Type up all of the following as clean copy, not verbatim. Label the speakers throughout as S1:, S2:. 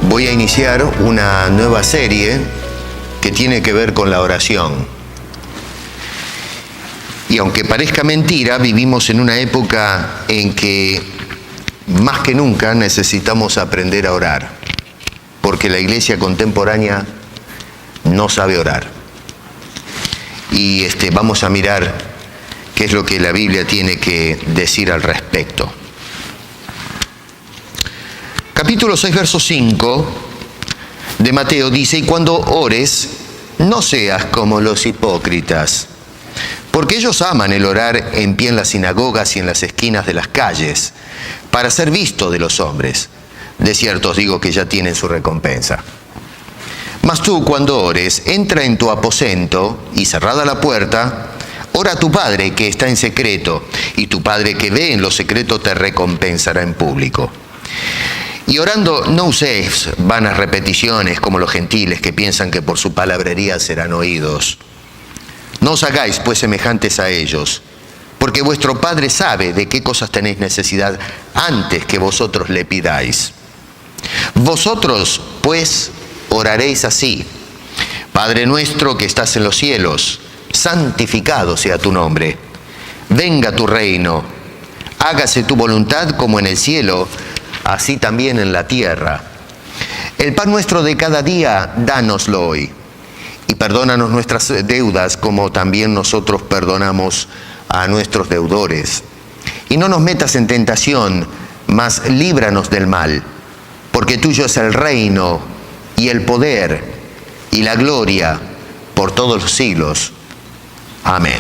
S1: Voy a iniciar una nueva serie que tiene que ver con la oración. Y aunque parezca mentira, vivimos en una época en que más que nunca necesitamos aprender a orar, porque la iglesia contemporánea no sabe orar. Y vamos a mirar qué es lo que la Biblia tiene que decir al respecto. Capítulo 6, verso 5 de Mateo dice: y cuando ores, no seas como los hipócritas, porque ellos aman el orar en pie en las sinagogas y en las esquinas de las calles, para ser visto de los hombres. De cierto os digo que ya tienen su recompensa. Mas tú, cuando ores, entra en tu aposento y cerrada la puerta, ora a tu Padre que está en secreto, y tu Padre que ve en lo secreto te recompensará en público. Y orando no uséis vanas repeticiones como los gentiles que piensan que por su palabrería serán oídos. No os hagáis pues semejantes a ellos, porque vuestro Padre sabe de qué cosas tenéis necesidad antes que vosotros le pidáis. Vosotros pues oraréis así: Padre nuestro que estás en los cielos, santificado sea tu nombre. Venga tu reino, hágase tu voluntad como en el cielo, así también en la tierra. El pan nuestro de cada día, dánoslo hoy. Y perdónanos nuestras deudas, como también nosotros perdonamos a nuestros deudores. Y no nos metas en tentación, mas líbranos del mal. Porque tuyo es el reino, y el poder, y la gloria, por todos los siglos. Amén.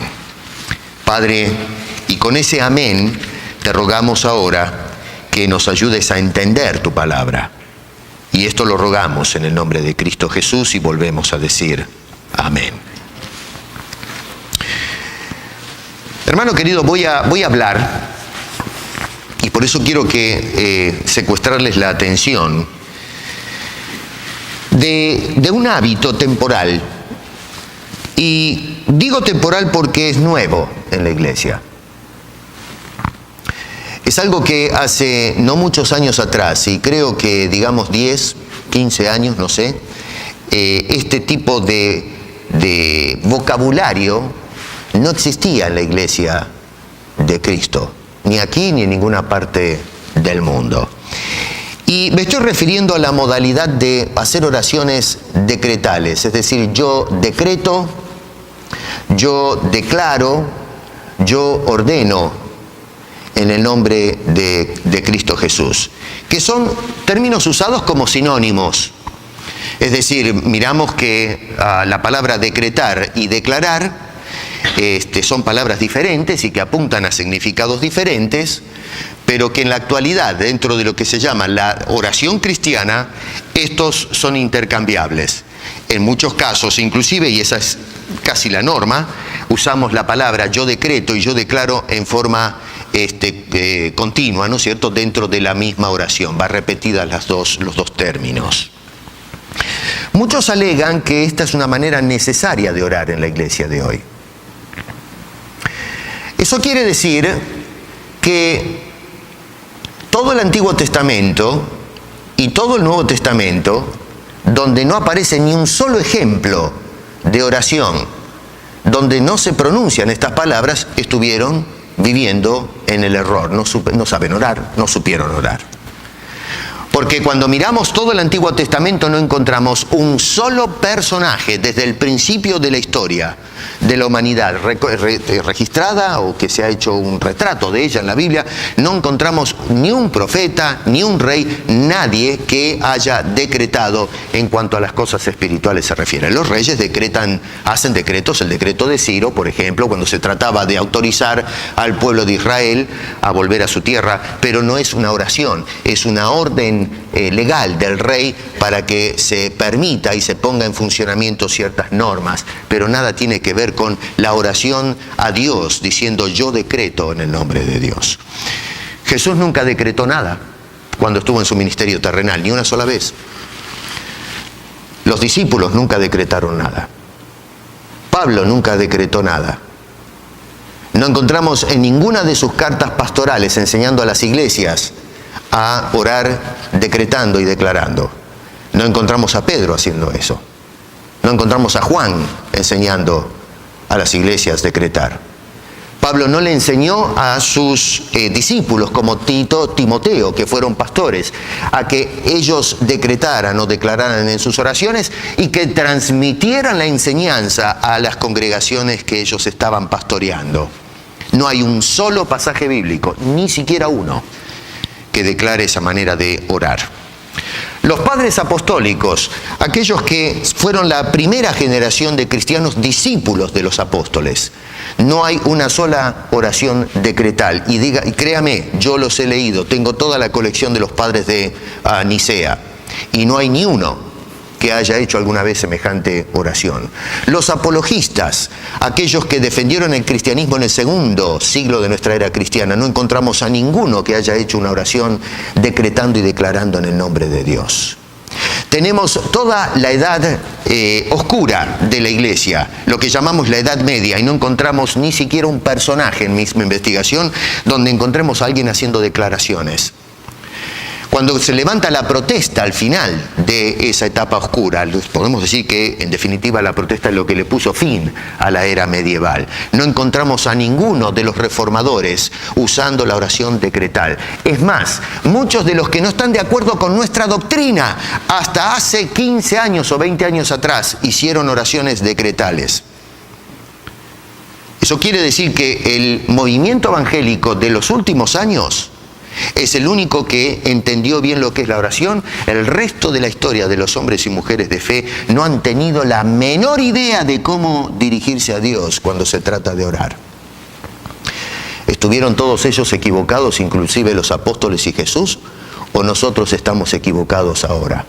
S1: Padre, y con ese amén, te rogamos ahora que nos ayudes a entender tu palabra. Y esto lo rogamos en el nombre de Cristo Jesús y volvemos a decir amén. Hermano querido, voy a hablar, y por eso quiero que secuestrarles la atención, de un hábito temporal. Y digo temporal porque es nuevo en la iglesia. Es algo que hace no muchos años atrás, y creo que digamos 10, 15 años, no sé, este tipo de vocabulario no existía en la iglesia de Cristo, ni aquí ni en ninguna parte del mundo. Y me estoy refiriendo a la modalidad de hacer oraciones decretales, es decir, yo decreto, yo declaro, yo ordeno en el nombre de Cristo Jesús, que son términos usados como sinónimos. Es decir, miramos que la palabra decretar y declarar son palabras diferentes y que apuntan a significados diferentes, pero que en la actualidad, dentro de lo que se llama la oración cristiana, estos son intercambiables. En muchos casos, inclusive, y esa es casi la norma, usamos la palabra yo decreto y yo declaro en forma continua, ¿no es cierto?, dentro de la misma oración. Va repetida los dos términos. Muchos alegan que esta es una manera necesaria de orar en la iglesia de hoy. Eso quiere decir que todo el Antiguo Testamento y todo el Nuevo Testamento, donde no aparece ni un solo ejemplo de oración, donde no se pronuncian estas palabras, estuvieron viviendo en el error. No saben orar, no supieron orar. Porque cuando miramos todo el Antiguo Testamento no encontramos un solo personaje desde el principio de la historia de la humanidad registrada o que se ha hecho un retrato de ella en la Biblia. No encontramos ni un profeta, ni un rey, nadie que haya decretado en cuanto a las cosas espirituales se refiere. Los reyes hacen decretos, el decreto de Ciro, por ejemplo, cuando se trataba de autorizar al pueblo de Israel a volver a su tierra, pero no es una oración, es una orden legal del rey para que se permita y se ponga en funcionamiento ciertas normas, pero nada tiene que ver con la oración a Dios diciendo yo decreto en el nombre de Dios. Jesús nunca decretó nada cuando estuvo en su ministerio terrenal, ni una sola vez. Los discípulos nunca decretaron nada. Pablo nunca decretó nada. No encontramos en ninguna de sus cartas pastorales enseñando a las iglesias a orar decretando y declarando. No encontramos a Pedro haciendo eso. No encontramos a Juan enseñando a las iglesias decretar. Pablo no le enseñó a sus discípulos como Timoteo, que fueron pastores, a que ellos decretaran o declararan en sus oraciones y que transmitieran la enseñanza a las congregaciones que ellos estaban pastoreando. No hay un solo pasaje bíblico, ni siquiera uno, que declare esa manera de orar. Los padres apostólicos, aquellos que fueron la primera generación de cristianos discípulos de los apóstoles, no hay una sola oración decretal. Y créame, yo los he leído, tengo toda la colección de los padres de Nicea, y no hay ni uno que haya hecho alguna vez semejante oración. Los apologistas, aquellos que defendieron el cristianismo en el segundo siglo de nuestra era cristiana, no encontramos a ninguno que haya hecho una oración decretando y declarando en el nombre de Dios. Tenemos toda la edad oscura de la iglesia, lo que llamamos la Edad Media, y no encontramos ni siquiera un personaje en mi investigación donde encontremos a alguien haciendo declaraciones. Cuando se levanta la protesta al final de esa etapa oscura, podemos decir que en definitiva la protesta es lo que le puso fin a la era medieval. No encontramos a ninguno de los reformadores usando la oración decretal. Es más, muchos de los que no están de acuerdo con nuestra doctrina, hasta hace 15 años o 20 años atrás, hicieron oraciones decretales. Eso quiere decir que el movimiento evangélico de los últimos años es el único que entendió bien lo que es la oración. El resto de la historia de los hombres y mujeres de fe no han tenido la menor idea de cómo dirigirse a Dios cuando se trata de orar. ¿Estuvieron todos ellos equivocados, inclusive los apóstoles y Jesús? ¿O nosotros estamos equivocados ahora?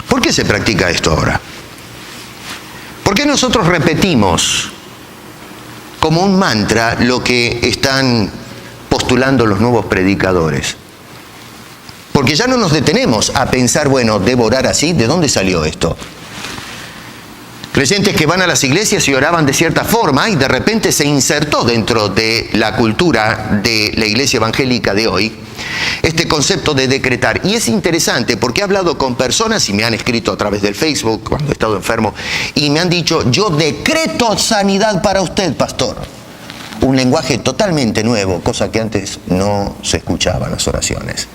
S1: ¿Por qué se practica esto ahora? ¿Por qué nosotros repetimos como un mantra lo que están postulando los nuevos predicadores? Porque ya no nos detenemos a pensar, bueno, ¿debo orar así? ¿De dónde salió esto? Creyentes que van a las iglesias y oraban de cierta forma y de repente se insertó dentro de la cultura de la iglesia evangélica de hoy este concepto de decretar. Y es interesante porque he hablado con personas y me han escrito a través del Facebook cuando he estado enfermo y me han dicho: yo decreto sanidad para usted, pastor. Un lenguaje totalmente nuevo, cosa que antes no se escuchaba en las oraciones.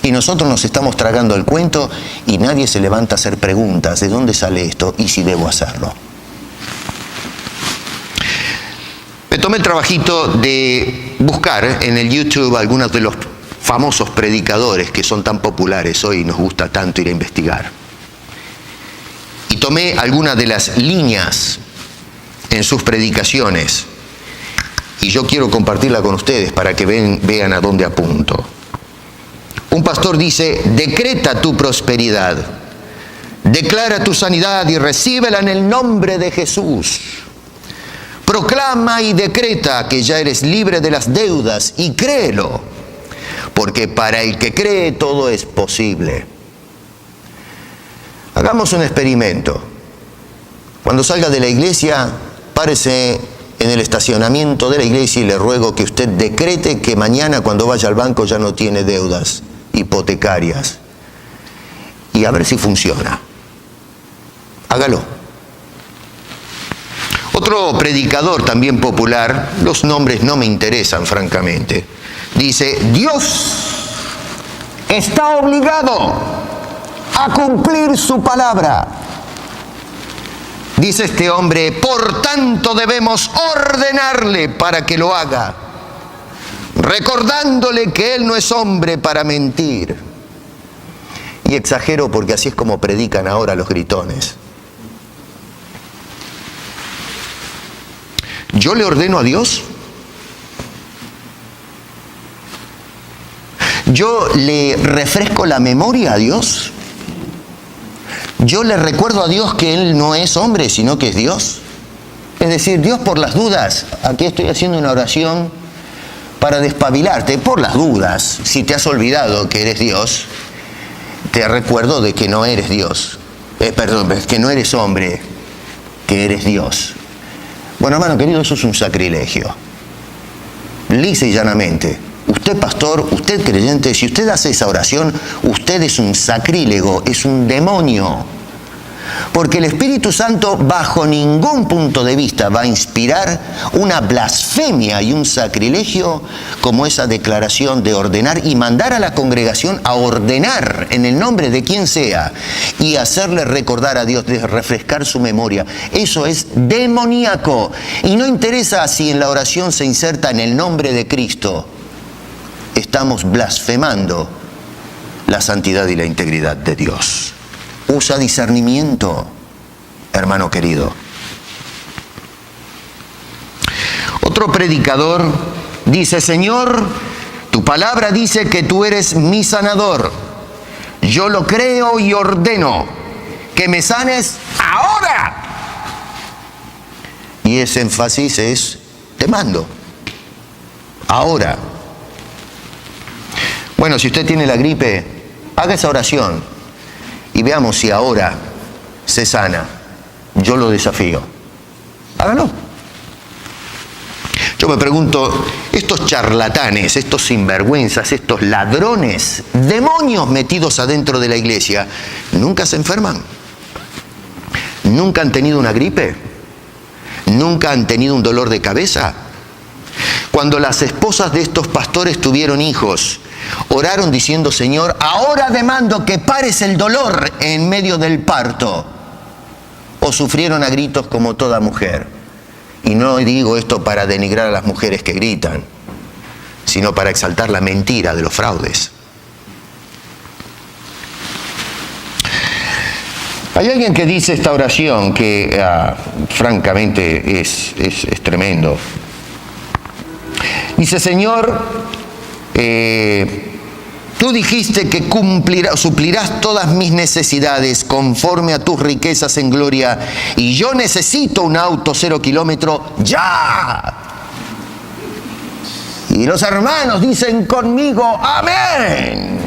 S1: Y nosotros nos estamos tragando el cuento y nadie se levanta a hacer preguntas: ¿de dónde sale esto y si debo hacerlo? Me tomé el trabajito de buscar en el YouTube algunos de los famosos predicadores que son tan populares hoy y nos gusta tanto ir a investigar. Y tomé algunas de las líneas en sus predicaciones y yo quiero compartirla con ustedes para que vean a dónde apunto. Un pastor dice: decreta tu prosperidad, declara tu sanidad y recíbela en el nombre de Jesús. Proclama y decreta que ya eres libre de las deudas y créelo, porque para el que cree todo es posible. Hagamos un experimento. Cuando salga de la iglesia, párese en el estacionamiento de la iglesia y le ruego que usted decrete que mañana cuando vaya al banco ya no tiene deudas hipotecarias. Y a ver si funciona. Hágalo. Otro predicador también popular, los nombres no me interesan francamente, dice: Dios está obligado a cumplir su palabra. Dice este hombre: por tanto debemos ordenarle para que lo haga, recordándole que él no es hombre para mentir. Y exagero porque así es como predican ahora los gritones. ¿Yo le ordeno a Dios? ¿Yo le refresco la memoria a Dios? ¿Yo le recuerdo a Dios que Él no es hombre, sino que es Dios? Es decir, Dios, por las dudas, aquí estoy haciendo una oración para despabilarte. Por las dudas, si te has olvidado que eres Dios, te recuerdo de que no eres Dios. Que no eres hombre, que eres Dios. Bueno, hermano querido, eso es un sacrilegio. Lisa y llanamente. Usted, pastor, usted creyente, si usted hace esa oración, usted es un sacrílego, es un demonio. Porque el Espíritu Santo bajo ningún punto de vista va a inspirar una blasfemia y un sacrilegio como esa declaración de ordenar y mandar a la congregación a ordenar en el nombre de quien sea y hacerle recordar a Dios, de refrescar su memoria. Eso es demoníaco. Y no interesa si en la oración se inserta en el nombre de Cristo. Estamos blasfemando la santidad y la integridad de Dios. Usa discernimiento, hermano querido. Otro predicador dice: Señor, tu palabra dice que tú eres mi sanador. Yo lo creo y ordeno que me sanes ahora. Y ese énfasis es: te mando, ahora. Bueno, si usted tiene la gripe, haga esa oración y veamos si ahora se sana. Yo lo desafío. Hágalo. Yo me pregunto, estos charlatanes, estos sinvergüenzas, estos ladrones, demonios metidos adentro de la iglesia, ¿nunca se enferman? ¿Nunca han tenido una gripe? ¿Nunca han tenido un dolor de cabeza? Cuando las esposas de estos pastores tuvieron hijos, oraron diciendo: Señor, ahora demando que pares el dolor en medio del parto. O sufrieron a gritos como toda mujer. Y no digo esto para denigrar a las mujeres que gritan, sino para exaltar la mentira de los fraudes. Hay alguien que dice esta oración que francamente es tremendo. Dice: Señor, tú dijiste que suplirás todas mis necesidades conforme a tus riquezas en gloria, y yo necesito un auto 0 kilómetro ya. Y los hermanos dicen conmigo: amén.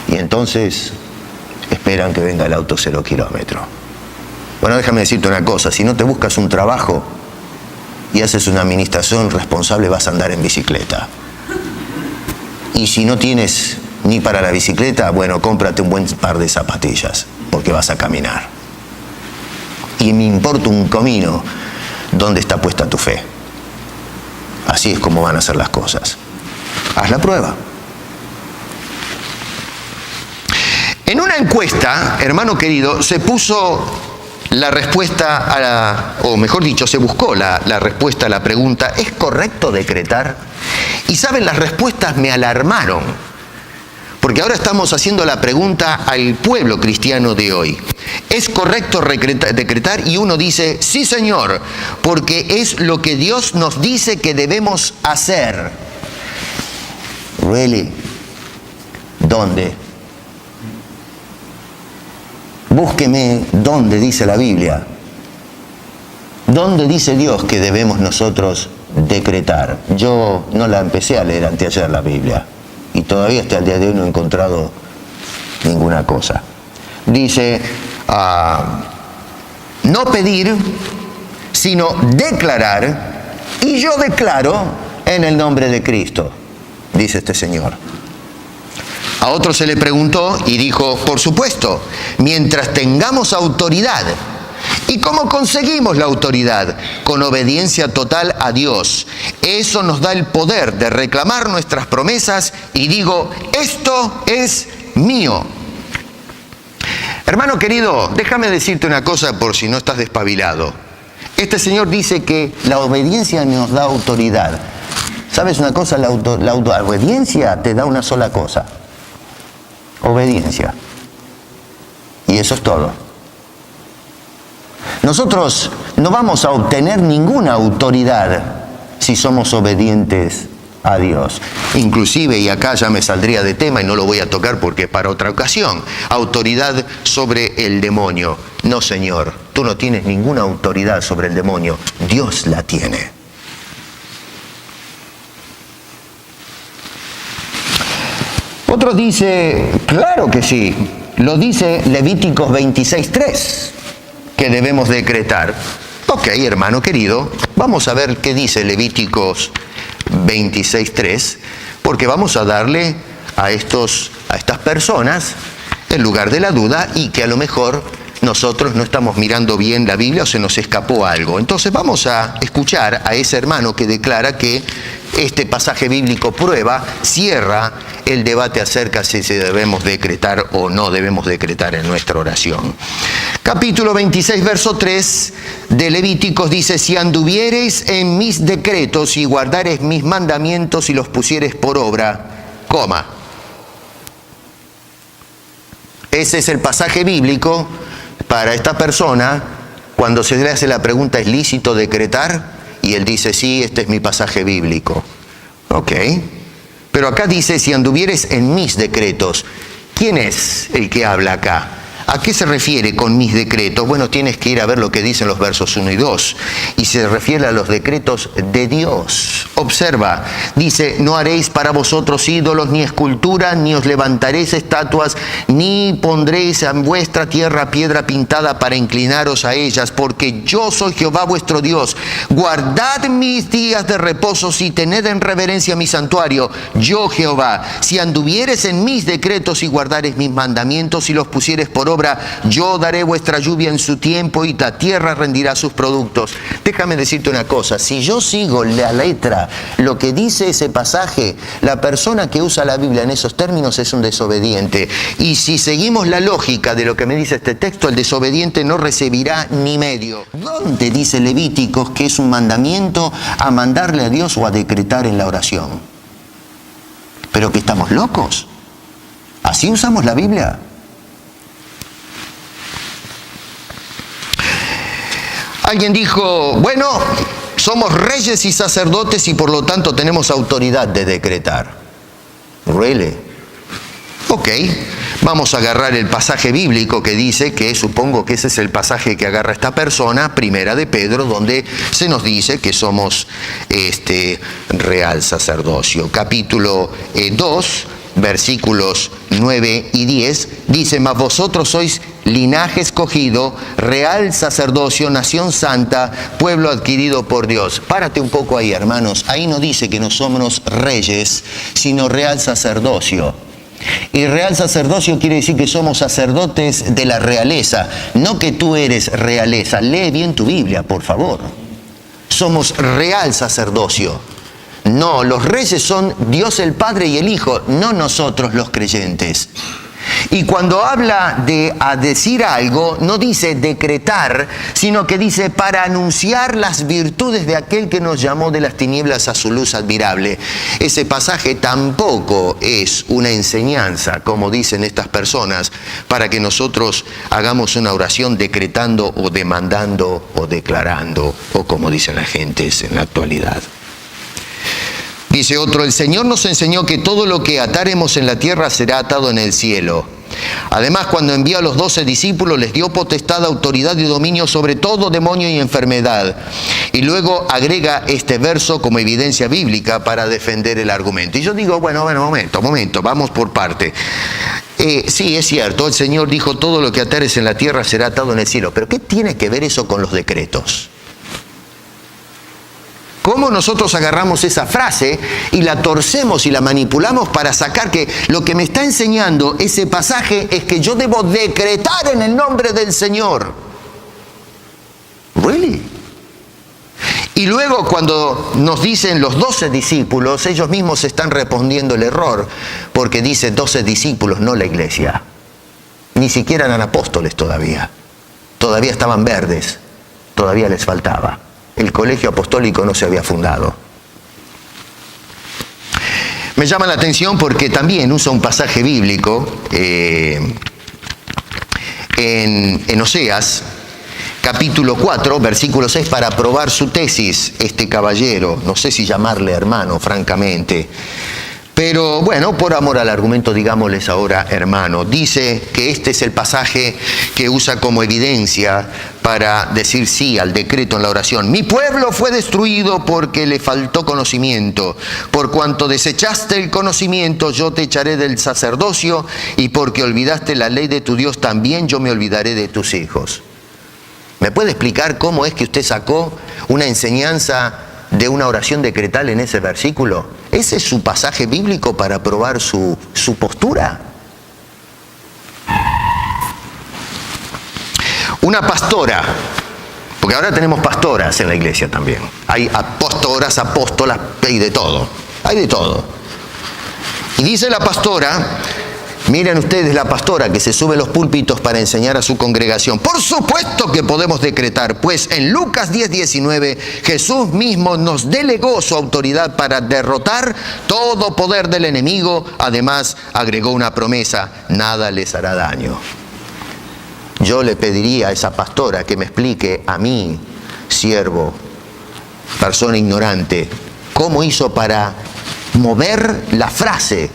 S1: Y entonces esperan que venga el auto 0 kilómetro. Bueno, déjame decirte una cosa: si no te buscas un trabajo y haces una administración responsable, vas a andar en bicicleta. Y si no tienes ni para la bicicleta, bueno, cómprate un buen par de zapatillas, porque vas a caminar. Y me importa un comino dónde está puesta tu fe. Así es como van a ser las cosas. Haz la prueba. En una encuesta, hermano querido, se puso la respuesta o mejor dicho, se buscó la respuesta a la pregunta: ¿es correcto decretar? Y saben, las respuestas me alarmaron, porque ahora estamos haciendo la pregunta al pueblo cristiano de hoy. ¿Es correcto decretar? Y uno dice: sí, Señor, porque es lo que Dios nos dice que debemos hacer. ¿Really? ¿Dónde? Búsqueme dónde dice la Biblia. ¿Dónde dice Dios que debemos nosotros decretar? Yo no la empecé a leer anteayer la Biblia y todavía hasta el día de hoy no he encontrado ninguna cosa. Dice: no pedir, sino declarar, y yo declaro en el nombre de Cristo, dice este señor. A otro se le preguntó y dijo: por supuesto, mientras tengamos autoridad. ¿Y cómo conseguimos la autoridad? Con obediencia total a Dios. Eso nos da el poder de reclamar nuestras promesas y digo: esto es mío. Hermano querido, déjame decirte una cosa por si no estás despabilado. Este señor dice que la obediencia nos da autoridad. ¿Sabes una cosa? La obediencia te da una sola cosa: obediencia. Y eso es todo. Nosotros no vamos a obtener ninguna autoridad si somos obedientes a Dios. Inclusive, y acá ya me saldría de tema y no lo voy a tocar porque es para otra ocasión, autoridad sobre el demonio. No, Señor, tú no tienes ninguna autoridad sobre el demonio. Dios la tiene. Otro dice: claro que sí. Lo dice Levíticos 26:3, que debemos decretar. Ok, hermano querido, vamos a ver qué dice Levíticos 26:3, porque vamos a darle a estas personas el lugar de la duda y que a lo mejor nosotros no estamos mirando bien la Biblia o se nos escapó algo. Entonces vamos a escuchar a ese hermano que declara que este pasaje bíblico cierra el debate acerca si se debemos decretar o no debemos decretar en nuestra oración. Capítulo 26, verso 3 de Levíticos dice: si anduviereis en mis decretos y guardareis mis mandamientos y los pusiereis por obra, coma. Ese es el pasaje bíblico para esta persona cuando se le hace la pregunta: ¿es lícito decretar? Y él dice: sí, este es mi pasaje bíblico. Ok. Pero acá dice: si anduvieres en mis decretos. ¿Quién es el que habla acá? ¿A qué se refiere con mis decretos? Bueno, tienes que ir a ver lo que dicen los versos 1 y 2. Y se refiere a los decretos de Dios. Observa, dice: no haréis para vosotros ídolos ni esculturas, ni os levantaréis estatuas, ni pondréis en vuestra tierra piedra pintada para inclinaros a ellas, porque yo soy Jehová vuestro Dios. Guardad mis días de reposo y tened en reverencia mi santuario, yo Jehová. Si anduvieres en mis decretos y guardares mis mandamientos y los pusieres por obra, yo daré vuestra lluvia en su tiempo y la tierra rendirá sus productos. Déjame decirte una cosa: si yo sigo la letra, lo que dice ese pasaje, la persona que usa la Biblia en esos términos es un desobediente. Y si seguimos la lógica de lo que me dice este texto, el desobediente no recibirá ni medio. ¿Dónde dice Levíticos que es un mandamiento a mandarle a Dios o a decretar en la oración? ¿Pero que estamos locos? ¿Así usamos la Biblia? Alguien dijo: bueno, somos reyes y sacerdotes y por lo tanto tenemos autoridad de decretar. ¿Really? Ok, vamos a agarrar el pasaje bíblico que dice que, supongo que ese es el pasaje que agarra esta persona, Primera de Pedro, donde se nos dice que somos real sacerdocio. Capítulo 2, versículos 9 y 10, dice: mas vosotros sois linaje escogido, real sacerdocio, nación santa, pueblo adquirido por Dios. Párate un poco ahí, hermanos. Ahí no dice que no somos reyes, sino real sacerdocio. Y real sacerdocio quiere decir que somos sacerdotes de la realeza, no que tú eres realeza. Lee bien tu Biblia, por favor. Somos real sacerdocio. No, los reyes son Dios el Padre y el Hijo, no nosotros los creyentes. Y cuando habla de decir algo, no dice decretar, sino que dice para anunciar las virtudes de aquel que nos llamó de las tinieblas a su luz admirable. Ese pasaje tampoco es una enseñanza, como dicen estas personas, para que nosotros hagamos una oración decretando o demandando o declarando, o como dicen las gentes en la actualidad. Dice otro: el Señor nos enseñó que todo lo que atáremos en la tierra será atado en el cielo. Además, cuando envió a los 12 discípulos, les dio potestad, autoridad y dominio sobre todo demonio y enfermedad. Y luego agrega este verso como evidencia bíblica para defender el argumento. Y yo digo, bueno, momento, vamos por parte. Sí, es cierto, el Señor dijo: todo lo que atares en la tierra será atado en el cielo. Pero ¿qué tiene que ver eso con los decretos? ¿Cómo nosotros agarramos esa frase y la torcemos y la manipulamos para sacar que lo que me está enseñando ese pasaje es que yo debo decretar en el nombre del Señor? ¿Really? Y luego cuando nos dicen los 12 discípulos, ellos mismos están respondiendo el error, porque dice 12 discípulos, no la iglesia. Ni siquiera eran apóstoles todavía. Todavía estaban verdes, todavía les faltaba. El colegio apostólico no se había fundado. Me llama la atención porque también usa un pasaje bíblico en Oseas, capítulo 4, versículo 6, para probar su tesis, este caballero. No sé si llamarle hermano, francamente. Pero bueno, por amor al argumento, digámosles ahora hermano. Dice que este es el pasaje que usa como evidencia para decir sí al decreto en la oración. Mi pueblo fue destruido porque le faltó conocimiento. Por cuanto desechaste el conocimiento, yo te echaré del sacerdocio, y porque olvidaste la ley de tu Dios, también yo me olvidaré de tus hijos. ¿Me puede explicar cómo es que usted sacó una enseñanza de una oración decretal en ese versículo? ¿Ese es su pasaje bíblico para probar su postura? Una pastora, porque ahora tenemos pastoras en la iglesia también. Hay pastoras, apóstolas, hay de todo. Hay de todo. Y dice la pastora, miren ustedes la pastora que se sube a los púlpitos para enseñar a su congregación. Por supuesto que podemos decretar, pues en Lucas 10:19 Jesús mismo nos delegó su autoridad para derrotar todo poder del enemigo. Además, agregó una promesa: nada les hará daño. Yo le pediría a esa pastora que me explique a mí, siervo, persona ignorante, cómo hizo para mover la frase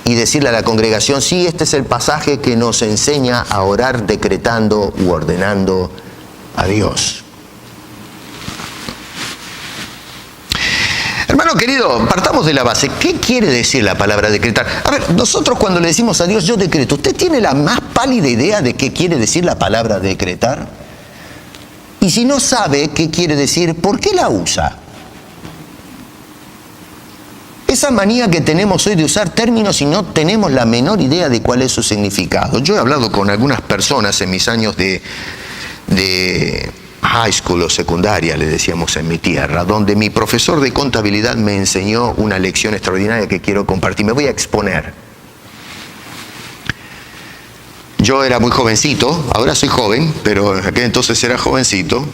S1: y decirle a la congregación: sí, este es el pasaje que nos enseña a orar decretando u ordenando a Dios. Hermano querido, partamos de la base. ¿Qué quiere decir la palabra decretar? A ver, nosotros cuando le decimos a Dios, yo decreto, ¿usted tiene la más pálida idea de qué quiere decir la palabra decretar? Y si no sabe qué quiere decir, ¿por qué la usa? Esa manía que tenemos hoy de usar términos y no tenemos la menor idea de cuál es su significado. Yo he hablado con algunas personas en mis años de high school o secundaria, le decíamos en mi tierra, donde mi profesor de contabilidad me enseñó una lección extraordinaria que quiero compartir. Me voy a exponer. Yo era muy jovencito, ahora soy joven, pero en aquel entonces era jovencito.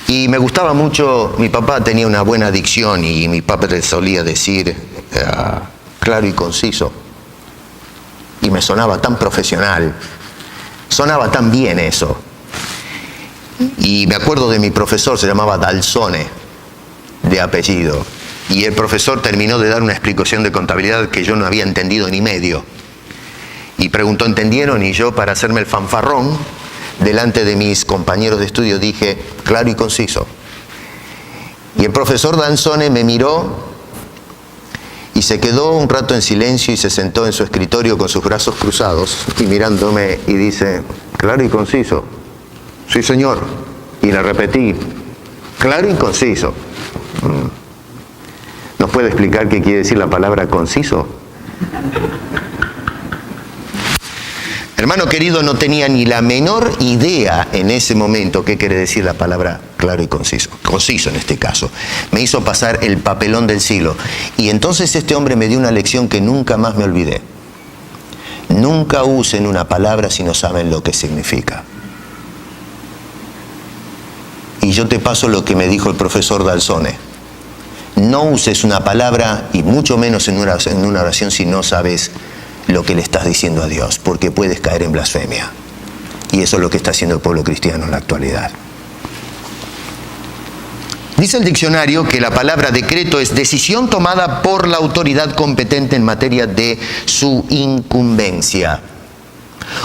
S1: Y me gustaba mucho, mi papá tenía una buena dicción y mi papá le solía decir claro y conciso. Y me sonaba tan profesional, sonaba tan bien eso. Y me acuerdo de mi profesor, se llamaba Dalzone, de apellido. Y el profesor terminó de dar una explicación de contabilidad que yo no había entendido ni medio. Y preguntó, ¿entendieron? Y yo, para hacerme el fanfarrón, delante de mis compañeros de estudio dije, claro y conciso. Y el profesor Danzone me miró y se quedó un rato en silencio y se sentó en su escritorio con sus brazos cruzados y mirándome y dice, claro y conciso. Sí, señor. Y le repetí, claro y conciso. ¿Nos puede explicar qué quiere decir la palabra conciso? Hermano querido, no tenía ni la menor idea en ese momento qué quiere decir la palabra claro y conciso. Conciso en este caso. Me hizo pasar el papelón del siglo. Y entonces este hombre me dio una lección que nunca más me olvidé. Nunca usen una palabra si no saben lo que significa. Y yo te paso lo que me dijo el profesor Dalzone. No uses una palabra, y mucho menos en una oración, si no sabes lo que le estás diciendo a Dios, porque puedes caer en blasfemia. Y eso es lo que está haciendo el pueblo cristiano en la actualidad. Dice el diccionario que la palabra decreto es decisión tomada por la autoridad competente en materia de su incumbencia.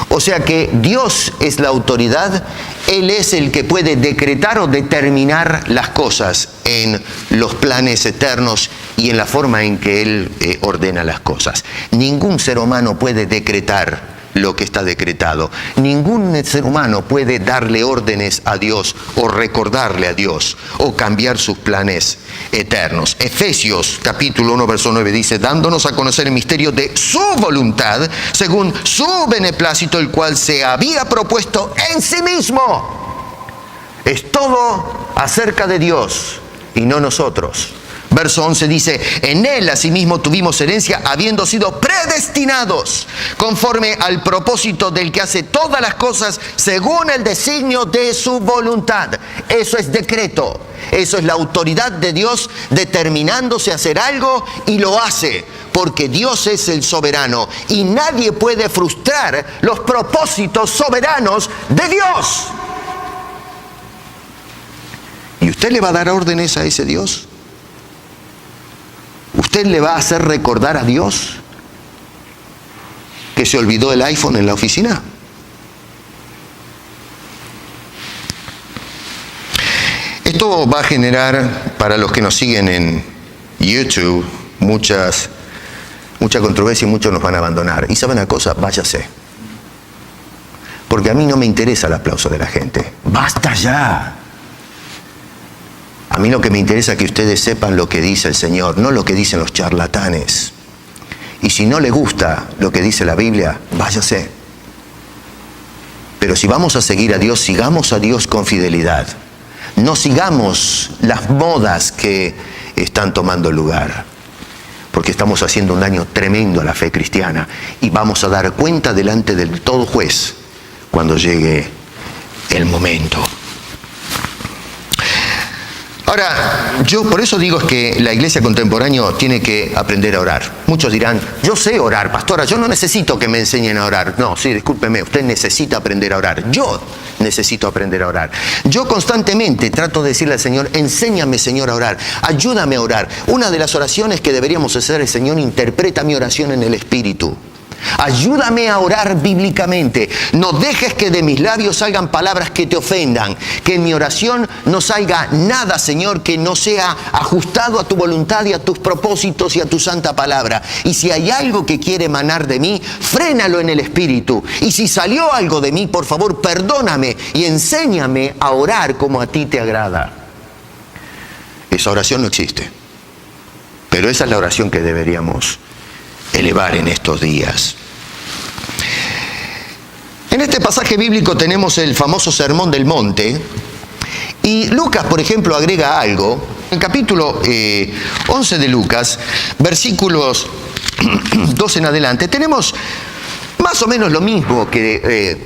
S1: O sea que Dios es la autoridad, Él es el que puede decretar o determinar las cosas en los planes eternos y en la forma en que Él ordena las cosas. Ningún ser humano puede decretar lo que está decretado. Ningún ser humano puede darle órdenes a Dios o recordarle a Dios o cambiar sus planes eternos. Efesios capítulo 1 verso 9 dice, dándonos a conocer el misterio de su voluntad según su beneplácito, el cual se había propuesto en sí mismo. Es todo acerca de Dios y no nosotros. Verso 11 dice, en Él asimismo tuvimos herencia, habiendo sido predestinados conforme al propósito del que hace todas las cosas según el designio de su voluntad. Eso es decreto. Eso es la autoridad de Dios determinándose a hacer algo y lo hace. Porque Dios es el soberano y nadie puede frustrar los propósitos soberanos de Dios. ¿Y usted le va a dar órdenes a ese Dios? ¿Usted le va a hacer recordar a Dios que se olvidó el iPhone en la oficina? Esto va a generar, para los que nos siguen en YouTube, mucha controversia y muchos nos van a abandonar. Y saben una cosa, váyase. Porque a mí no me interesa el aplauso de la gente. ¡Basta ya! A mí lo que me interesa es que ustedes sepan lo que dice el Señor, no lo que dicen los charlatanes. Y si no le gusta lo que dice la Biblia, váyase. Pero si vamos a seguir a Dios, sigamos a Dios con fidelidad. No sigamos las modas que están tomando lugar. Porque estamos haciendo un daño tremendo a la fe cristiana. Y vamos a dar cuenta delante del todo juez cuando llegue el momento. Ahora, yo por eso digo es que la iglesia contemporánea tiene que aprender a orar. Muchos dirán, yo sé orar, pastora, yo no necesito que me enseñen a orar. No, sí, discúlpeme, usted necesita aprender a orar. Yo necesito aprender a orar. Yo constantemente trato de decirle al Señor, enséñame, Señor, a orar. Ayúdame a orar. Una de las oraciones que deberíamos hacer es, Señor, interpreta mi oración en el Espíritu. Ayúdame a orar bíblicamente. No dejes que de mis labios salgan palabras que te ofendan. Que en mi oración no salga nada, Señor, que no sea ajustado a tu voluntad y a tus propósitos y a tu santa palabra. Y si hay algo que quiere emanar de mí, frénalo en el Espíritu. Y si salió algo de mí, por favor, perdóname y enséñame a orar como a ti te agrada. Esa oración no existe. Pero esa es la oración que deberíamos elevar en estos días. En este pasaje bíblico tenemos el famoso Sermón del Monte y Lucas, por ejemplo, agrega algo. En el capítulo 11 de Lucas, versículos 2 en adelante, tenemos más o menos lo mismo que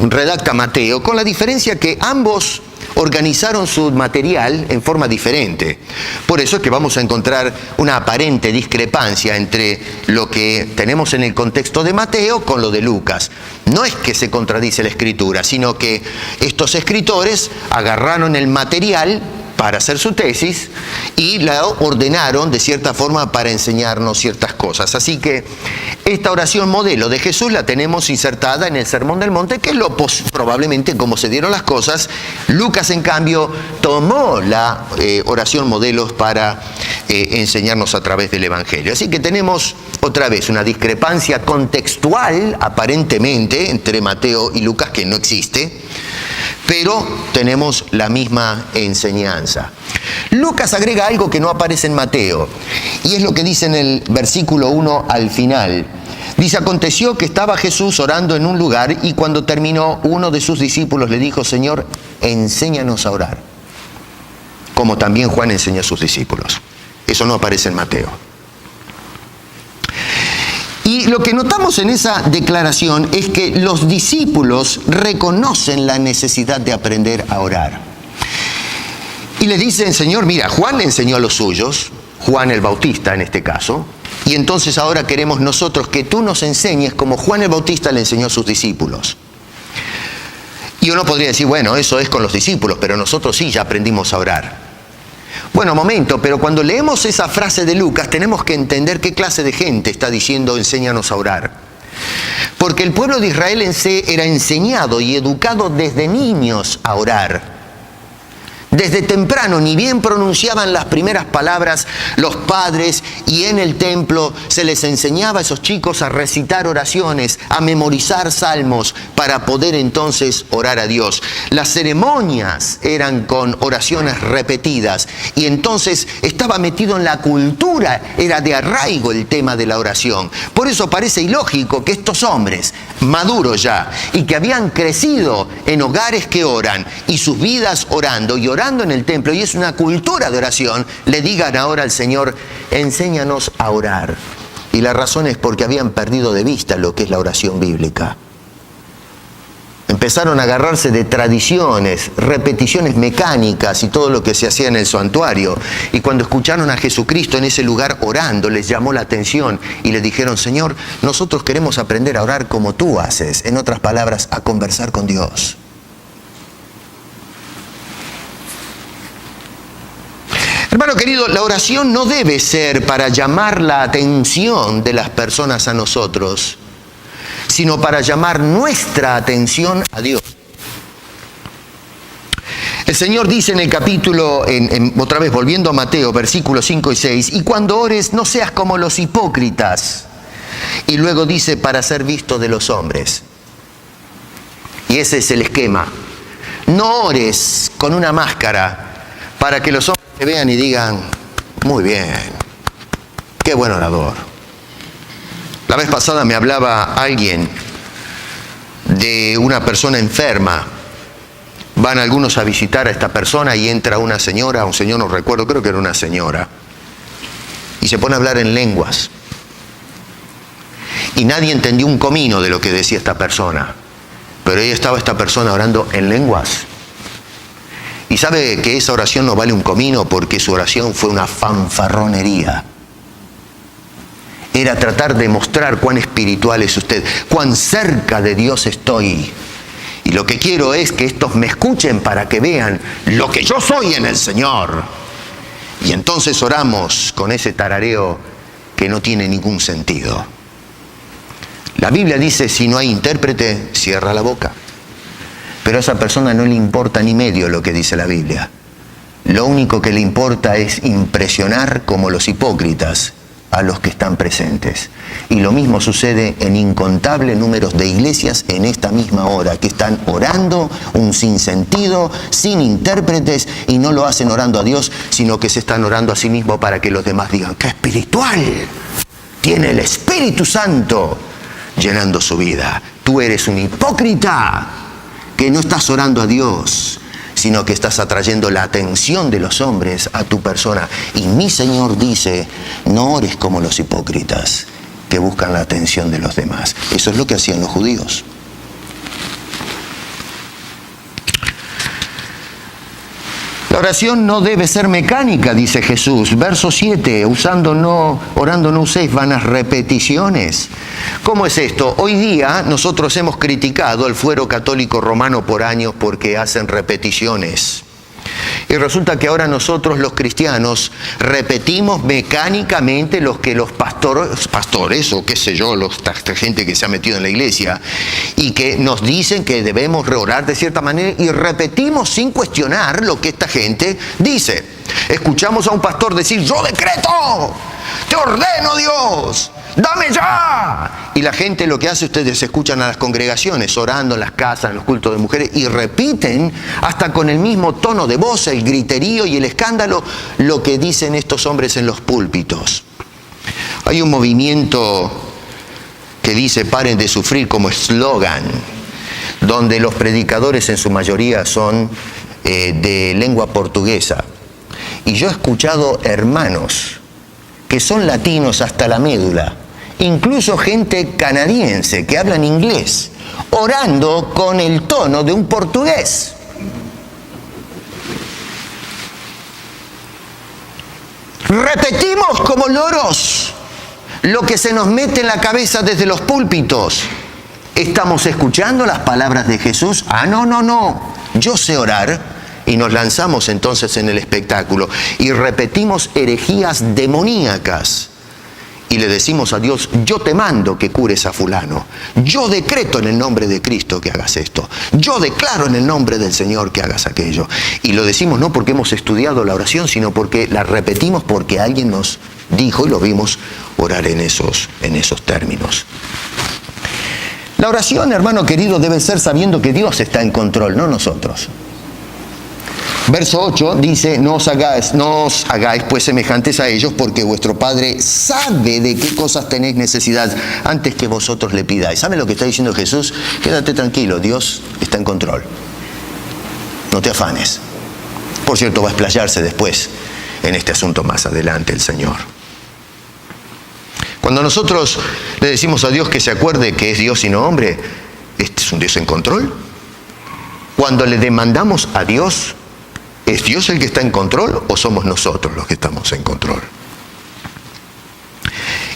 S1: redacta Mateo, con la diferencia que ambos organizaron su material en forma diferente. Por eso es que vamos a encontrar una aparente discrepancia entre lo que tenemos en el contexto de Mateo con lo de Lucas. No es que se contradice la escritura, sino que estos escritores agarraron el material para hacer su tesis y la ordenaron de cierta forma para enseñarnos ciertas cosas. Así que esta oración modelo de Jesús la tenemos insertada en el Sermón del Monte, que es probablemente como se dieron las cosas. Lucas, en cambio, tomó la oración modelo para enseñarnos a través del Evangelio. Así que tenemos otra vez una discrepancia contextual, aparentemente, entre Mateo y Lucas, que no existe, pero tenemos la misma enseñanza. Lucas agrega algo que no aparece en Mateo, y es lo que dice en el versículo 1 al final. Dice, aconteció que estaba Jesús orando en un lugar, y cuando terminó, uno de sus discípulos le dijo, Señor, enséñanos a orar, como también Juan enseñó a sus discípulos. Eso no aparece en Mateo. Y lo que notamos en esa declaración es que los discípulos reconocen la necesidad de aprender a orar. Y le dicen, Señor, mira, Juan le enseñó a los suyos, Juan el Bautista en este caso, y entonces ahora queremos nosotros que tú nos enseñes como Juan el Bautista le enseñó a sus discípulos. Y uno podría decir, bueno, eso es con los discípulos, pero nosotros sí ya aprendimos a orar. Bueno, momento, pero cuando leemos esa frase de Lucas tenemos que entender qué clase de gente está diciendo enséñanos a orar. Porque el pueblo de Israel era enseñado y educado desde niños a orar. Desde temprano, ni bien pronunciaban las primeras palabras los padres, y en el templo se les enseñaba a esos chicos a recitar oraciones, a memorizar salmos para poder entonces orar a Dios. Las ceremonias eran con oraciones repetidas y entonces estaba metido en la cultura, era de arraigo el tema de la oración. Por eso parece ilógico que estos hombres maduros ya y que habían crecido en hogares que oran y sus vidas orando y orando en el templo, y es una cultura de oración, le digan ahora al Señor, enséñanos a orar. Y la razón es porque habían perdido de vista lo que es la oración bíblica. Empezaron a agarrarse de tradiciones, repeticiones mecánicas y todo lo que se hacía en el santuario. Y cuando escucharon a Jesucristo en ese lugar orando, les llamó la atención y le dijeron, Señor, nosotros queremos aprender a orar como tú haces. En otras palabras, a conversar con Dios. Hermano querido, la oración no debe ser para llamar la atención de las personas a nosotros, sino para llamar nuestra atención a Dios. El Señor dice en el capítulo, otra vez volviendo a Mateo, versículos 5 y 6, y cuando ores no seas como los hipócritas. Y luego dice, para ser visto de los hombres. Y ese es el esquema. No ores con una máscara para que los hombres te vean y digan, muy bien, qué buen orador. La vez pasada me hablaba alguien de una persona enferma. Van algunos a visitar a esta persona y entra una señora, un señor, no recuerdo, creo que era una señora, y se pone a hablar en lenguas. Y nadie entendió un comino de lo que decía esta persona. Pero ahí estaba esta persona orando en lenguas. Y sabe que esa oración no vale un comino porque su oración fue una fanfarronería. Era tratar de mostrar cuán espiritual es usted, cuán cerca de Dios estoy. Y lo que quiero es que estos me escuchen para que vean lo que yo soy en el Señor. Y entonces oramos con ese tarareo que no tiene ningún sentido. La Biblia dice, si no hay intérprete, cierra la boca. Pero a esa persona no le importa ni medio lo que dice la Biblia. Lo único que le importa es impresionar como los hipócritas a los que están presentes. Y lo mismo sucede en incontables números de iglesias en esta misma hora, que están orando un sinsentido, sin intérpretes, y no lo hacen orando a Dios, sino que se están orando a sí mismos para que los demás digan, ¡qué espiritual! Tiene el Espíritu Santo llenando su vida. Tú eres un hipócrita que no estás orando a Dios, sino que estás atrayendo la atención de los hombres a tu persona. Y mi Señor dice, no ores como los hipócritas que buscan la atención de los demás. Eso es lo que hacían los judíos. La oración no debe ser mecánica, dice Jesús. Verso 7, orando no uséis vanas repeticiones. ¿Cómo es esto? Hoy día nosotros hemos criticado al fuero católico romano por años porque hacen repeticiones. Y resulta que ahora nosotros los cristianos repetimos mecánicamente lo que los pastores o qué sé yo, esta gente que se ha metido en la iglesia y que nos dicen que debemos reorar de cierta manera y repetimos sin cuestionar lo que esta gente dice. Escuchamos a un pastor decir, yo decreto, te ordeno Dios, dame ya. Y la gente lo que hace, ustedes escuchan a las congregaciones orando en las casas, en los cultos de mujeres y repiten hasta con el mismo tono de voz, el griterío y el escándalo lo que dicen estos hombres en los púlpitos. Hay un movimiento que dice paren de sufrir como eslogan, donde los predicadores en su mayoría son de lengua portuguesa. Y yo he escuchado hermanos que son latinos hasta la médula, incluso gente canadiense que hablan inglés, orando con el tono de un portugués. Repetimos como loros lo que se nos mete en la cabeza desde los púlpitos. ¿Estamos escuchando las palabras de Jesús? No. Yo sé orar. Y nos lanzamos entonces en el espectáculo y repetimos herejías demoníacas y le decimos a Dios, yo te mando que cures a fulano, yo decreto en el nombre de Cristo que hagas esto, yo declaro en el nombre del Señor que hagas aquello. Y lo decimos no porque hemos estudiado la oración, sino porque la repetimos porque alguien nos dijo y lo vimos orar en esos términos. La oración, hermano querido, debe ser sabiendo que Dios está en control, no nosotros. Verso 8 dice, no os hagáis pues semejantes a ellos, porque vuestro Padre sabe de qué cosas tenéis necesidad antes que vosotros le pidáis. ¿Saben lo que está diciendo Jesús? Quédate tranquilo, Dios está en control. No te afanes. Por cierto, va a explayarse después en este asunto más adelante el Señor. Cuando nosotros le decimos a Dios que se acuerde que es Dios y no hombre, ¿este es un Dios en control? Cuando le demandamos a Dios, ¿es Dios el que está en control o somos nosotros los que estamos en control?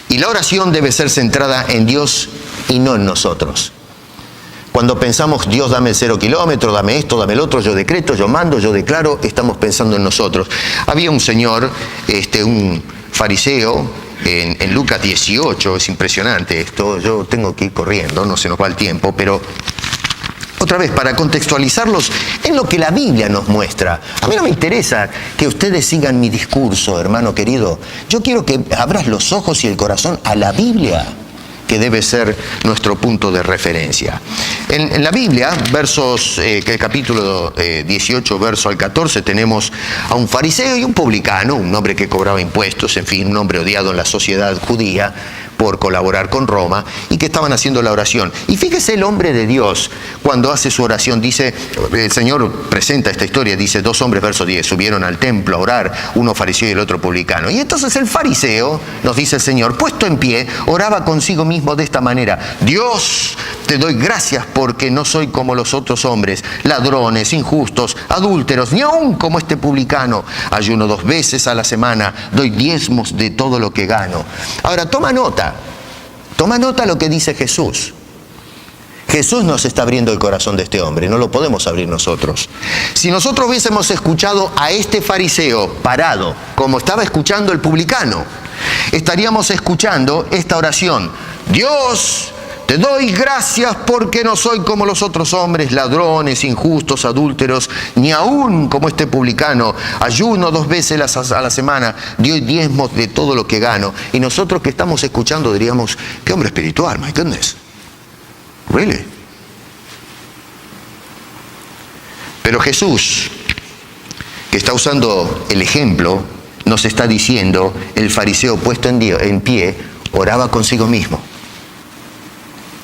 S1: Y la oración debe ser centrada en Dios y no en nosotros. Cuando pensamos, Dios dame el 0 kilómetros, dame esto, dame el otro, yo decreto, yo mando, yo declaro, estamos pensando en nosotros. Había un señor, un fariseo, en Lucas 18, es impresionante esto, yo tengo que ir corriendo, no se nos va el tiempo, pero otra vez, para contextualizarlos en lo que la Biblia nos muestra. A mí no me interesa que ustedes sigan mi discurso, hermano querido. Yo quiero que abras los ojos y el corazón a la Biblia, que debe ser nuestro punto de referencia. En la Biblia, el capítulo 18, verso al 14, tenemos a un fariseo y un publicano, un hombre que cobraba impuestos, en fin, un hombre odiado en la sociedad judía por colaborar con Roma, y que estaban haciendo la oración. Y fíjese el hombre de Dios, cuando hace su oración, dice, el Señor presenta esta historia, dice, 2 hombres, verso 10, subieron al templo a orar, uno fariseo y el otro publicano. Y entonces el fariseo, nos dice el Señor, puesto en pie, oraba consigo mismo de esta manera: Dios, te doy gracias porque no soy como los otros hombres, ladrones, injustos, adúlteros, ni aun como este publicano. Ayuno 2 veces a la semana, doy diezmos de todo lo que gano. Ahora, toma nota lo que dice Jesús. Jesús nos está abriendo el corazón de este hombre, no lo podemos abrir nosotros. Si nosotros hubiésemos escuchado a este fariseo parado, como estaba escuchando el publicano, estaríamos escuchando esta oración: Dios, te doy gracias porque no soy como los otros hombres, ladrones, injustos, adúlteros, ni aún como este publicano. Ayuno 2 veces a la semana, doy diezmos de todo lo que gano. Y nosotros que estamos escuchando diríamos: qué hombre espiritual, my goodness. Really? Pero Jesús, que está usando el ejemplo, nos está diciendo: el fariseo puesto en pie oraba consigo mismo.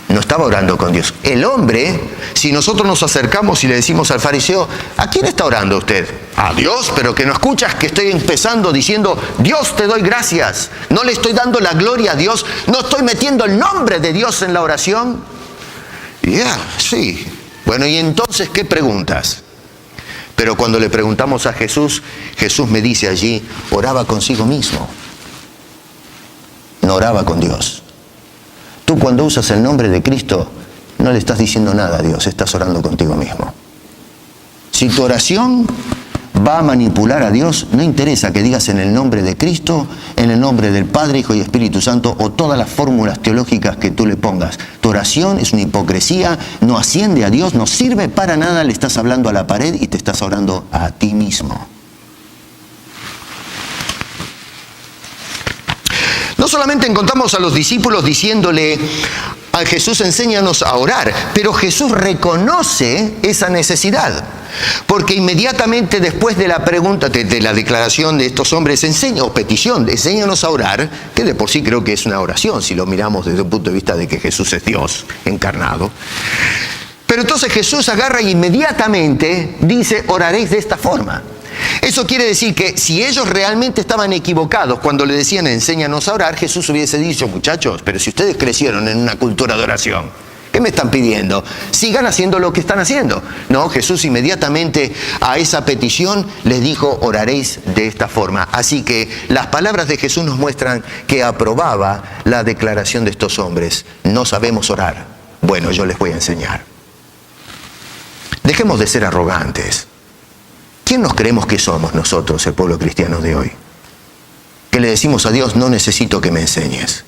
S1: No estaba orando con Dios. El hombre, si nosotros nos acercamos y le decimos al fariseo: ¿a quién está orando usted? A Dios, pero que no escuchas que estoy empezando diciendo: Dios, te doy gracias. No le estoy dando la gloria a Dios, no estoy metiendo el nombre de Dios en la oración. Sí. Bueno, y entonces, ¿qué preguntas? Pero cuando le preguntamos a Jesús, Jesús me dice allí: oraba consigo mismo. No oraba con Dios. Tú, cuando usas el nombre de Cristo, no le estás diciendo nada a Dios, estás orando contigo mismo. Si tu oración va a manipular a Dios, no interesa que digas en el nombre de Cristo, en el nombre del Padre, Hijo y Espíritu Santo, o todas las fórmulas teológicas que tú le pongas. Tu oración es una hipocresía, no asciende a Dios, no sirve para nada, le estás hablando a la pared y te estás orando a ti mismo. No solamente encontramos a los discípulos diciéndole a Jesús: enséñanos a orar, pero Jesús reconoce esa necesidad. Porque inmediatamente después de la pregunta, de la declaración de estos hombres, petición, enséñanos a orar, que de por sí creo que es una oración, si lo miramos desde un punto de vista de que Jesús es Dios encarnado. Pero entonces Jesús agarra y inmediatamente dice: oraréis de esta forma. Eso quiere decir que si ellos realmente estaban equivocados cuando le decían enséñanos a orar, Jesús hubiese dicho: muchachos, pero si ustedes crecieron en una cultura de oración, ¿qué me están pidiendo? Sigan haciendo lo que están haciendo. No, Jesús inmediatamente a esa petición les dijo: oraréis de esta forma. Así que las palabras de Jesús nos muestran que aprobaba la declaración de estos hombres: no sabemos orar. Bueno, yo les voy a enseñar. Dejemos de ser arrogantes. ¿Quién nos creemos que somos nosotros, el pueblo cristiano de hoy? Que le decimos a Dios: no necesito que me enseñes.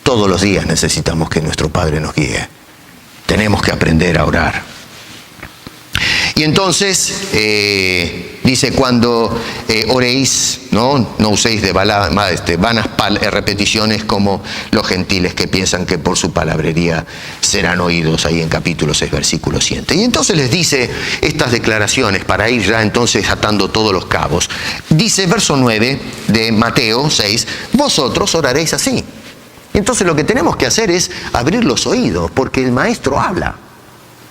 S1: Todos los días necesitamos que nuestro Padre nos guíe. Tenemos que aprender a orar. Y entonces, dice: cuando oréis, no uséis de vanas repeticiones como los gentiles, que piensan que por su palabrería serán oídos, ahí en capítulo 6, versículo 7. Y entonces les dice estas declaraciones para ir ya entonces atando todos los cabos. Dice, verso 9 de Mateo 6, vosotros oraréis así. Entonces lo que tenemos que hacer es abrir los oídos, porque el Maestro habla.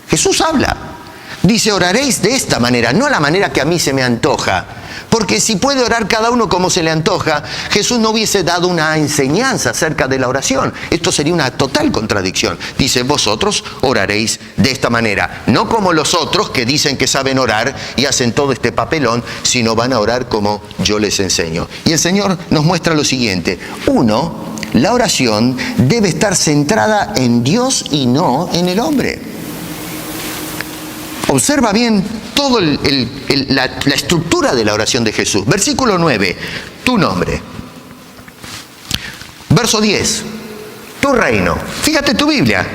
S1: Jesús habla. Dice: oraréis de esta manera, no la manera que a mí se me antoja. Porque si puede orar cada uno como se le antoja, Jesús no hubiese dado una enseñanza acerca de la oración. Esto sería una total contradicción. Dice: vosotros oraréis de esta manera. No como los otros que dicen que saben orar y hacen todo este papelón, sino van a orar como yo les enseño. Y el Señor nos muestra lo siguiente. Uno, la oración debe estar centrada en Dios y no en el hombre. Observa bien toda la estructura de la oración de Jesús. Versículo 9, tu nombre. Verso 10, tu reino. Fíjate tu Biblia.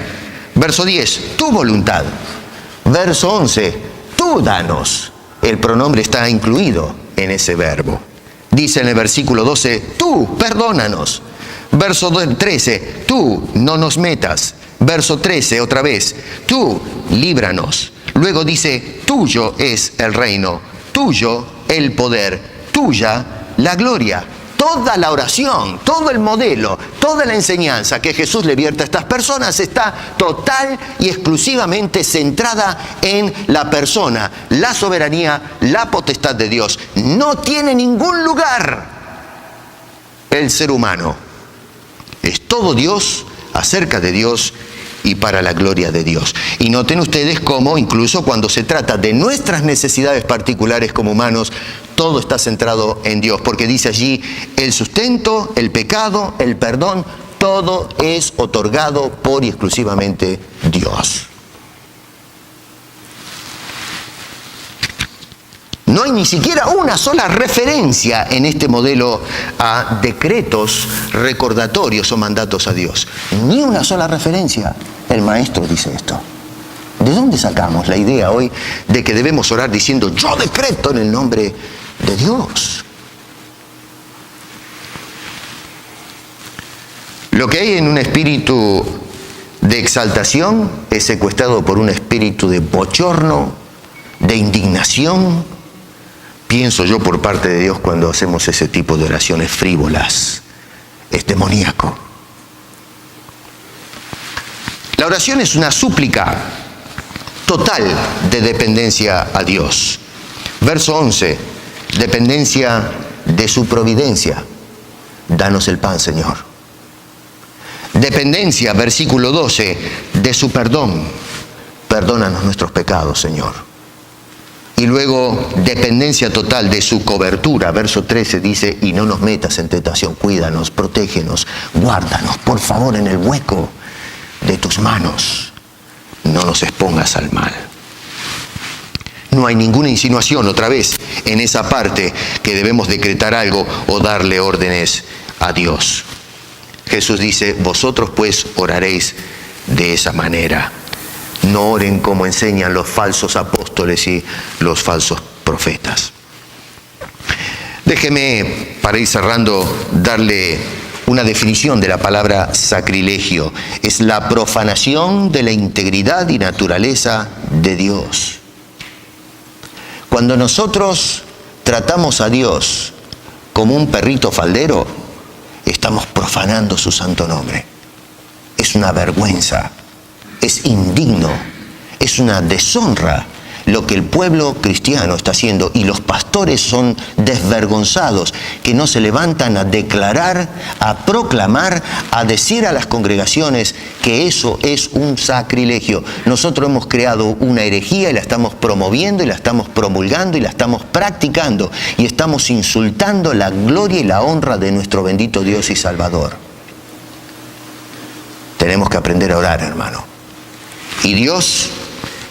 S1: Verso 10, tu voluntad. Verso 11, tú danos. El pronombre está incluido en ese verbo. Dice en el versículo 12, tú perdónanos. Verso 13, tú no nos metas. Verso 13, otra vez, tú líbranos. Luego dice, tuyo es el reino, tuyo el poder, tuya la gloria. Toda la oración, todo el modelo, toda la enseñanza que Jesús le vierte a estas personas está total y exclusivamente centrada en la persona, la soberanía, la potestad de Dios. No tiene ningún lugar el ser humano. Es todo Dios, acerca de Dios y para la gloria de Dios. Y noten ustedes cómo, incluso cuando se trata de nuestras necesidades particulares como humanos, todo está centrado en Dios, porque dice allí, el sustento, el pecado, el perdón, todo es otorgado por y exclusivamente Dios. No hay ni siquiera una sola referencia en este modelo a decretos recordatorios o mandatos a Dios. Ni una sola referencia. El maestro dice esto. ¿De dónde sacamos la idea hoy de que debemos orar diciendo, yo decreto en el nombre de Dios? Lo que hay en un espíritu de exaltación es secuestrado por un espíritu de bochorno, de indignación, pienso yo, por parte de Dios cuando hacemos ese tipo de oraciones frívolas. Es demoníaco. La oración es una súplica total de dependencia a Dios. Verso 11, dependencia de su providencia. Danos el pan, Señor. Dependencia, versículo 12, de su perdón. Perdónanos nuestros pecados, Señor. Y luego, dependencia total de su cobertura. Verso 13 dice, y no nos metas en tentación, cuídanos, protégenos, guárdanos, por favor, en el hueco de tus manos. No nos expongas al mal. No hay ninguna insinuación, otra vez, en esa parte que debemos decretar algo o darle órdenes a Dios. Jesús dice, vosotros pues oraréis de esa manera. No oren como enseñan los falsos apóstoles y los falsos profetas. Déjeme, para ir cerrando, darle una definición de la palabra sacrilegio. Es la profanación de la integridad y naturaleza de Dios. Cuando nosotros tratamos a Dios como un perrito faldero, estamos profanando su santo nombre. Es una vergüenza. Es indigno, es una deshonra lo que el pueblo cristiano está haciendo, y los pastores son desvergonzados, que no se levantan a declarar, a proclamar, a decir a las congregaciones que eso es un sacrilegio. Nosotros hemos creado una herejía y la estamos promoviendo y la estamos promulgando y la estamos practicando, y estamos insultando la gloria y la honra de nuestro bendito Dios y Salvador. Tenemos que aprender a orar, hermano. Y Dios,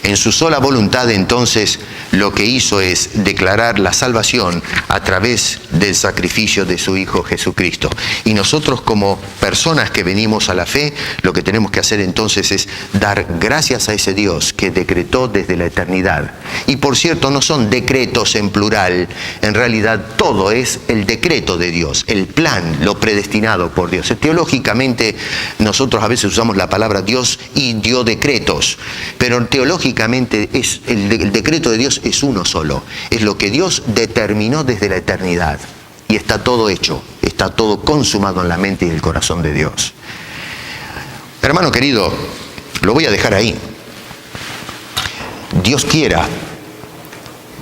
S1: en su sola voluntad, entonces, lo que hizo es declarar la salvación a través del sacrificio de su Hijo Jesucristo. Y nosotros, como personas que venimos a la fe, lo que tenemos que hacer entonces es dar gracias a ese Dios que decretó desde la eternidad. Y por cierto, no son decretos en plural, en realidad todo es el decreto de Dios, el plan, lo predestinado por Dios. Teológicamente, nosotros a veces usamos la palabra Dios y dio decretos, pero teológicamente el decreto de Dios es uno solo. Es lo que Dios determinó desde la eternidad. Y está todo hecho, está todo consumado en la mente y el corazón de Dios. Hermano querido, lo voy a dejar ahí. Dios quiera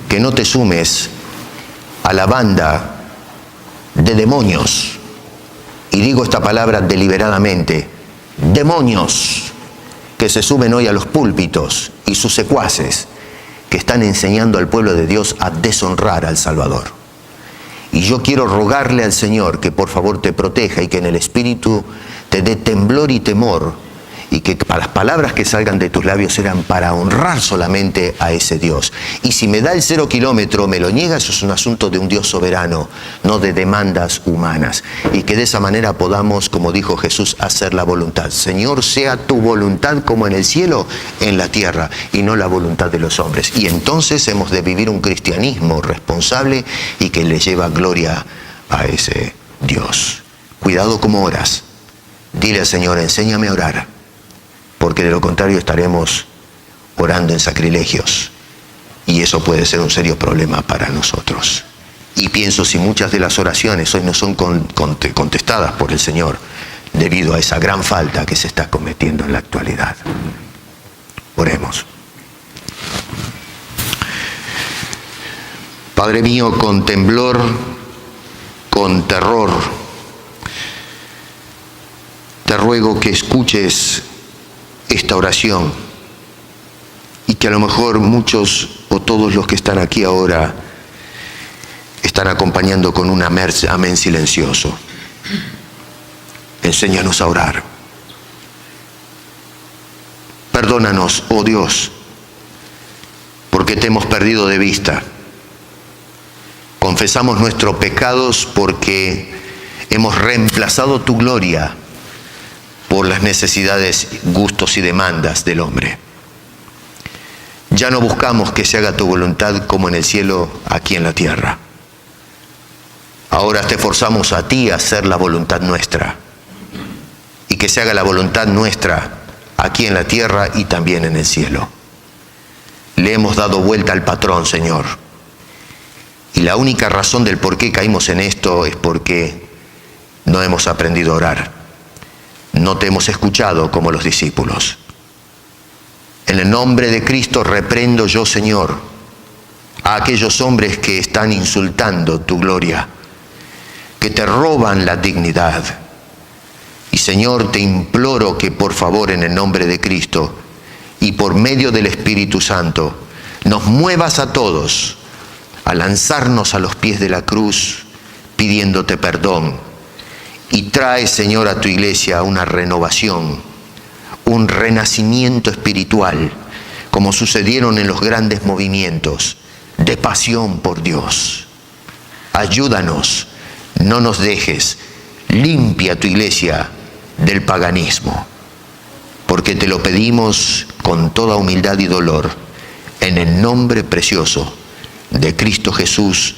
S1: que no te sumes a la banda de demonios. Y digo esta palabra deliberadamente. Demonios que se suben hoy a los púlpitos y sus secuaces, que están enseñando al pueblo de Dios a deshonrar al Salvador. Y yo quiero rogarle al Señor que por favor te proteja y que en el Espíritu te dé temblor y temor, y que las palabras que salgan de tus labios serán para honrar solamente a ese Dios. Y si me da el 0 kilómetro, me lo niega, eso es un asunto de un Dios soberano, no de demandas humanas. Y que de esa manera podamos, como dijo Jesús, hacer la voluntad. Señor, sea tu voluntad como en el cielo, en la tierra, y no la voluntad de los hombres. Y entonces hemos de vivir un cristianismo responsable y que le lleva gloria a ese Dios. Cuidado como oras. Dile al Señor, enséñame a orar, porque de lo contrario estaremos orando en sacrilegios, y eso puede ser un serio problema para nosotros. Y pienso si muchas de las oraciones hoy no son contestadas por el Señor debido a esa gran falta que se está cometiendo en la actualidad. Oremos. Padre mío, con temblor, con terror, te ruego que escuches esta oración y que a lo mejor muchos o todos los que están aquí ahora están acompañando con un amén silencioso. Enséñanos a orar. Perdónanos, oh Dios, porque te hemos perdido de vista. Confesamos nuestros pecados porque hemos reemplazado tu gloria por las necesidades, gustos y demandas del hombre. Ya no buscamos que se haga tu voluntad como en el cielo, aquí en la tierra. Ahora te forzamos a ti a hacer la voluntad nuestra, y que se haga la voluntad nuestra aquí en la tierra y también en el cielo. Le hemos dado vuelta al patrón, Señor, y la única razón del por qué caímos en esto es porque no hemos aprendido a orar. No te hemos escuchado como los discípulos. En el nombre de Cristo reprendo yo, Señor, a aquellos hombres que están insultando tu gloria, que te roban la dignidad. Y Señor, te imploro que por favor en el nombre de Cristo y por medio del Espíritu Santo nos muevas a todos a lanzarnos a los pies de la cruz pidiéndote perdón. Y trae, Señor, a tu iglesia una renovación, un renacimiento espiritual, como sucedieron en los grandes movimientos de pasión por Dios. Ayúdanos, no nos dejes, limpia tu iglesia del paganismo, porque te lo pedimos con toda humildad y dolor, en el nombre precioso de Cristo Jesús,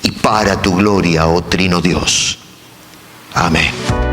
S1: y para tu gloria, oh Trino Dios. Amén.